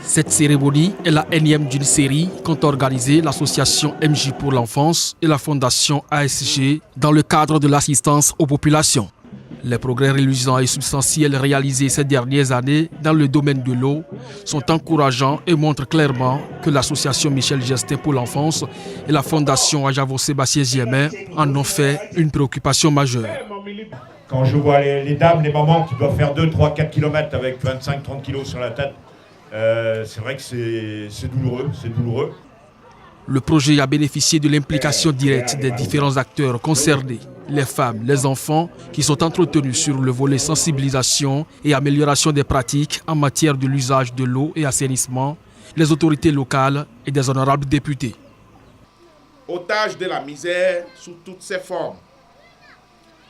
Cette cérémonie est la énième d'une série qu'ont organisée l'association MJ pour l'enfance et la fondation ASG dans le cadre de l'assistance aux populations. Les progrès reluisants et substantiels réalisés ces dernières années dans le domaine de l'eau sont encourageants et montrent clairement que l'association Michel Gestin pour l'enfance et la fondation Ajavo-Sébastien Germain en ont fait une préoccupation majeure. Quand je vois les dames, les mamans qui doivent faire 2, 3, 4 km avec 25-30 kilos sur la tête, c'est vrai que c'est douloureux. Le projet a bénéficié de l'implication directe des différents acteurs concernés, les femmes, les enfants, qui sont entretenus sur le volet sensibilisation et amélioration des pratiques en matière de l'usage de l'eau et assainissement, les autorités locales et des honorables députés. Otages de la misère sous toutes ses formes.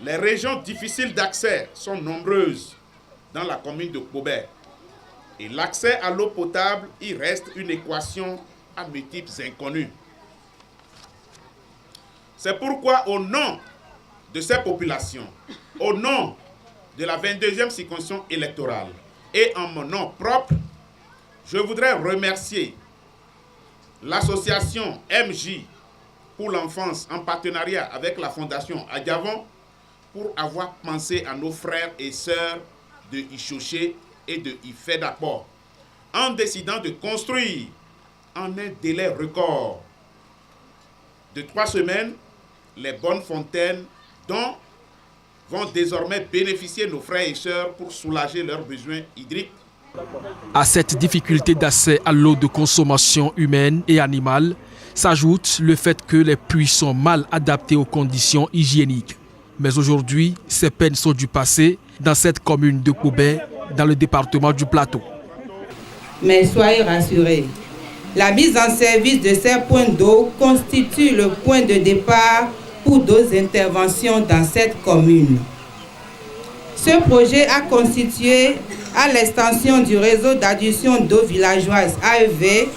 Les régions difficiles d'accès sont nombreuses dans la commune de Kobé. Et l'accès à l'eau potable y reste une équation à multiples inconnus. C'est pourquoi, au nom de ces populations, au nom de la 22e circonscription électorale et en mon nom propre, je voudrais remercier l'association MJ pour l'enfance en partenariat avec la fondation Adjavon pour avoir pensé à nos frères et sœurs de Ichoché et de Ifedakpo en décidant de construire en un délai record de 3 semaines les bonnes fontaines dont vont désormais bénéficier nos frères et sœurs pour soulager leurs besoins hydriques. À cette difficulté d'accès à l'eau de consommation humaine et animale s'ajoute le fait que les puits sont mal adaptés aux conditions hygiéniques. Mais aujourd'hui, ces peines sont du passé dans cette commune de Kobé, dans le département du Plateau. Mais soyez rassurés, la mise en service de ces points d'eau constitue le point de départ pour d'autres interventions dans cette commune. Ce projet a constitué à l'extension du réseau d'adduction d'eau villageoise AEV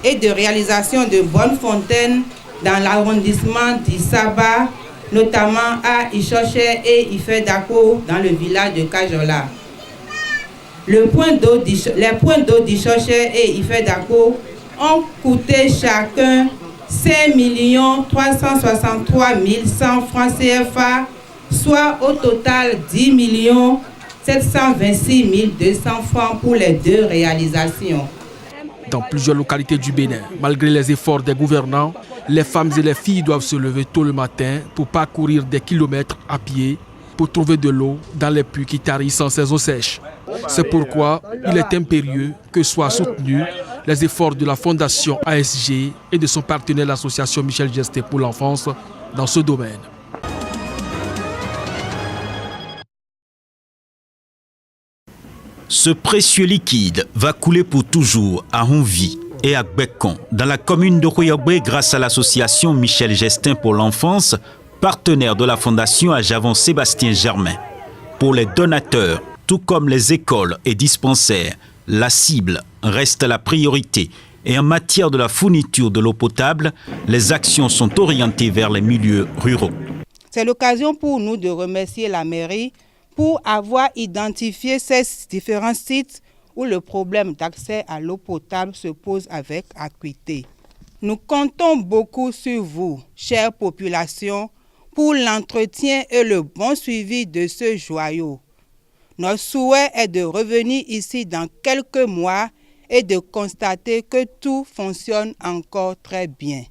et de réalisation de bonnes fontaines dans l'arrondissement d'Issaba, notamment à Ichoché et Ifedakpo dans le village de Kajola. Les points d'eau d'Ichoché et Ifedakpo ont coûté chacun 5 363 100 francs CFA, soit au total 10 726 200 francs pour les deux réalisations. Dans plusieurs localités du Bénin, malgré les efforts des gouvernants, les femmes et les filles doivent se lever tôt le matin pour parcourir des kilomètres à pied pour trouver de l'eau dans les puits qui tarissent en saison sèche. C'est pourquoi il est impérieux que soient soutenus les efforts de la fondation ASG et de son partenaire l'association Michel Gestin pour l'enfance dans ce domaine. Ce précieux liquide va couler pour toujours à Honvi et à Gbekon, dans la commune de Royobé, grâce à l'association Michel Gestin pour l'enfance, partenaire de la fondation Ajavo-Sébastien Germain. Pour les donateurs, tout comme les écoles et dispensaires, la cible reste la priorité. Et en matière de la fourniture de l'eau potable, les actions sont orientées vers les milieux ruraux. C'est l'occasion pour nous de remercier la mairie pour avoir identifié ces différents sites où le problème d'accès à l'eau potable se pose avec acuité. Nous comptons beaucoup sur vous, chère population, pour l'entretien et le bon suivi de ce joyau. Notre souhait est de revenir ici dans quelques mois et de constater que tout fonctionne encore très bien.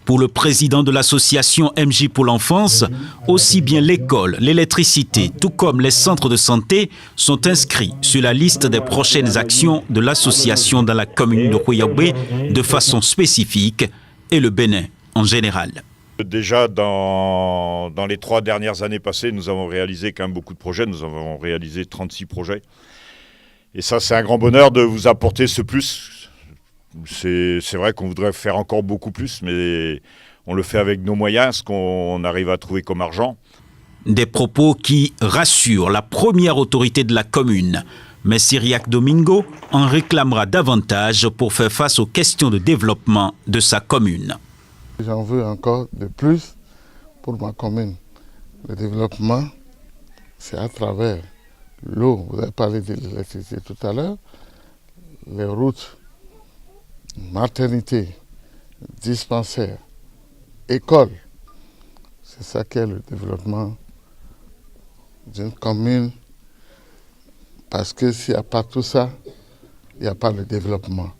Pour le président de l'association MJ pour l'enfance, aussi bien l'école, l'électricité, tout comme les centres de santé sont inscrits sur la liste des prochaines actions de l'association dans la commune de Royobé de façon spécifique et le Bénin en général. Déjà, dans les 3 dernières années passées, nous avons réalisé quand même beaucoup de projets. Nous avons réalisé 36 projets. Et ça, c'est un grand bonheur de vous apporter ce plus. C'est vrai qu'on voudrait faire encore beaucoup plus, mais on le fait avec nos moyens, ce qu'on arrive à trouver comme argent. Des propos qui rassurent la première autorité de la commune. Mais Cyriac Domingo en réclamera davantage pour faire face aux questions de développement de sa commune. J'en veux encore de plus pour ma commune. Le développement, c'est à travers l'eau. Vous avez parlé de l'électricité tout à l'heure, les routes maternité, dispensaire, école. C'est ça qui est le développement d'une commune. Parce que s'il n'y a pas tout ça, il n'y a pas de développement.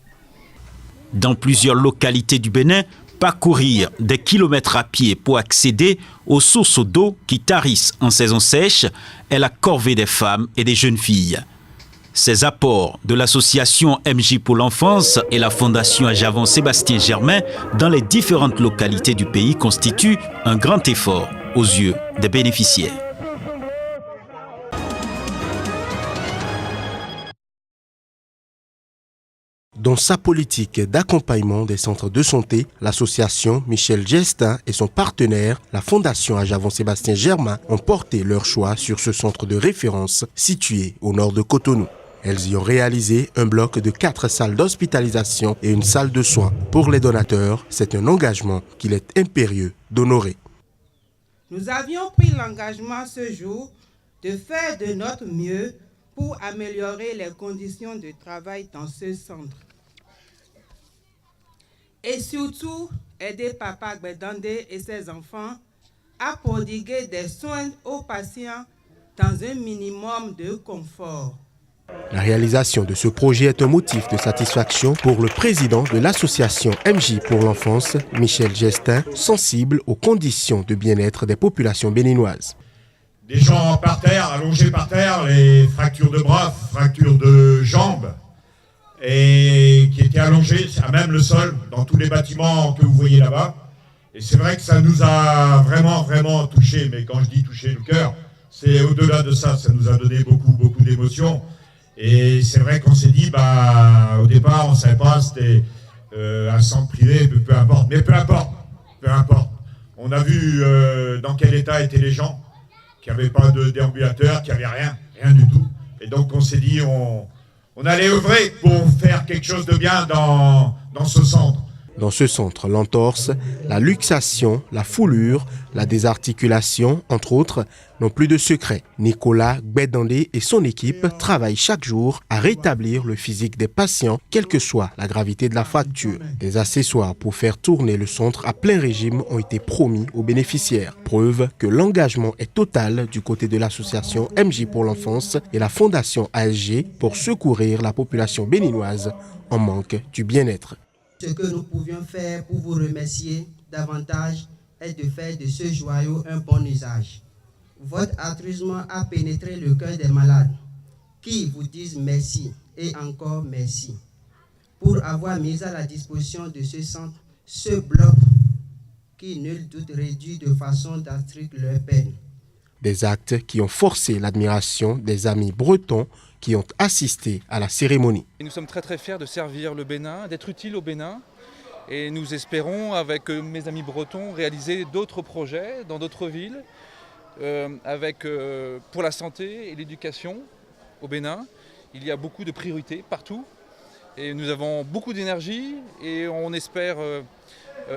Dans plusieurs localités du Bénin, parcourir des kilomètres à pied pour accéder aux sources d'eau qui tarissent en saison sèche est la corvée des femmes et des jeunes filles. Ces apports de l'association MJ pour l'enfance et la fondation Ajavon Sébastien Germain dans les différentes localités du pays constituent un grand effort aux yeux des bénéficiaires. Dans sa politique d'accompagnement des centres de santé, l'association Michel Gestin et son partenaire, la fondation Ajavon Sébastien Germain, ont porté leur choix sur ce centre de référence situé au nord de Cotonou. Elles y ont réalisé un bloc de 4 salles d'hospitalisation et une salle de soins. Pour les donateurs, c'est un engagement qu'il est impérieux d'honorer. Nous avions pris l'engagement ce jour de faire de notre mieux pour améliorer les conditions de travail dans ce centre. Et surtout, aider Papa Gbedandé et ses enfants à prodiguer des soins aux patients dans un minimum de confort. La réalisation de ce projet est un motif de satisfaction pour le président de l'association MJ pour l'enfance, Michel Gestin, sensible aux conditions de bien-être des populations béninoises. Des gens par terre, allongés par terre, les fractures de bras, fractures de jambes, et qui étaient allongés à même le sol, dans tous les bâtiments que vous voyez là-bas. Et c'est vrai que ça nous a vraiment touché, mais quand je dis toucher le cœur, c'est au-delà de ça, ça nous a donné beaucoup d'émotions. Et c'est vrai qu'on s'est dit, au départ, on ne savait pas, c'était un centre privé, peu importe. Mais peu importe. On a vu dans quel état étaient les gens, qui n'avaient pas de déambulateur, qui n'avaient rien du tout. Et donc on s'est dit, on allait œuvrer pour faire quelque chose de bien dans ce centre. Dans ce centre, l'entorse, la luxation, la foulure, la désarticulation, entre autres, n'ont plus de secret. Nicolas Gbedandé et son équipe travaillent chaque jour à rétablir le physique des patients, quelle que soit la gravité de la fracture. Des accessoires pour faire tourner le centre à plein régime ont été promis aux bénéficiaires. Preuve que l'engagement est total du côté de l'association MJ pour l'enfance et la fondation ASG pour secourir la population béninoise en manque du bien-être. Ce que nous pouvions faire pour vous remercier davantage est de faire de ce joyau un bon usage. Votre altruisme a pénétré le cœur des malades qui vous disent merci et encore merci pour avoir mis à la disposition de ce centre ce bloc qui, nul doute, réduit de façon drastique leur peine. Des actes qui ont forcé l'admiration des amis bretons qui ont assisté à la cérémonie. Nous sommes très fiers de servir le Bénin, d'être utiles au Bénin. Et nous espérons, avec mes amis bretons, réaliser d'autres projets dans d'autres villes, pour la santé et l'éducation au Bénin. Il y a beaucoup de priorités partout. Et nous avons beaucoup d'énergie et on espère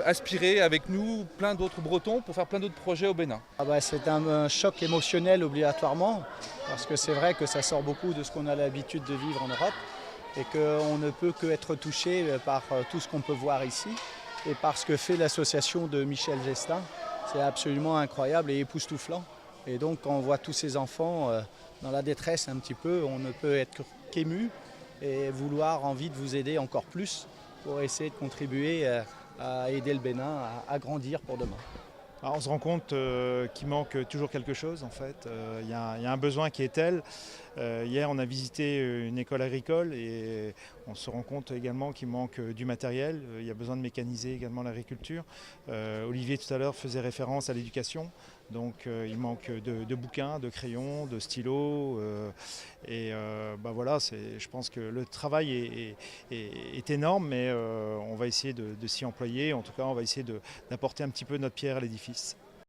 aspirer avec nous plein d'autres Bretons pour faire plein d'autres projets au Bénin. C'est un choc émotionnel obligatoirement, parce que c'est vrai que ça sort beaucoup de ce qu'on a l'habitude de vivre en Europe et qu'on ne peut qu'être touché par tout ce qu'on peut voir ici et par ce que fait l'association de Michel Gestin. C'est absolument incroyable et époustouflant. Et donc quand on voit tous ces enfants dans la détresse un petit peu, on ne peut être qu'ému et vouloir envie de vous aider encore plus pour essayer de contribuer à aider le Bénin à grandir pour demain. Alors on se rend compte qu'il manque toujours quelque chose en fait. Il y a un besoin qui est tel. Hier on a visité une école agricole et on se rend compte également qu'il manque du matériel. Il y a besoin de mécaniser également l'agriculture. Olivier tout à l'heure faisait référence à l'éducation. Donc il manque de bouquins, de crayons, de stylos. Voilà, je pense que le travail est énorme, mais on va essayer de s'y employer. En tout cas, on va essayer d'apporter un petit peu notre pierre à l'édifice.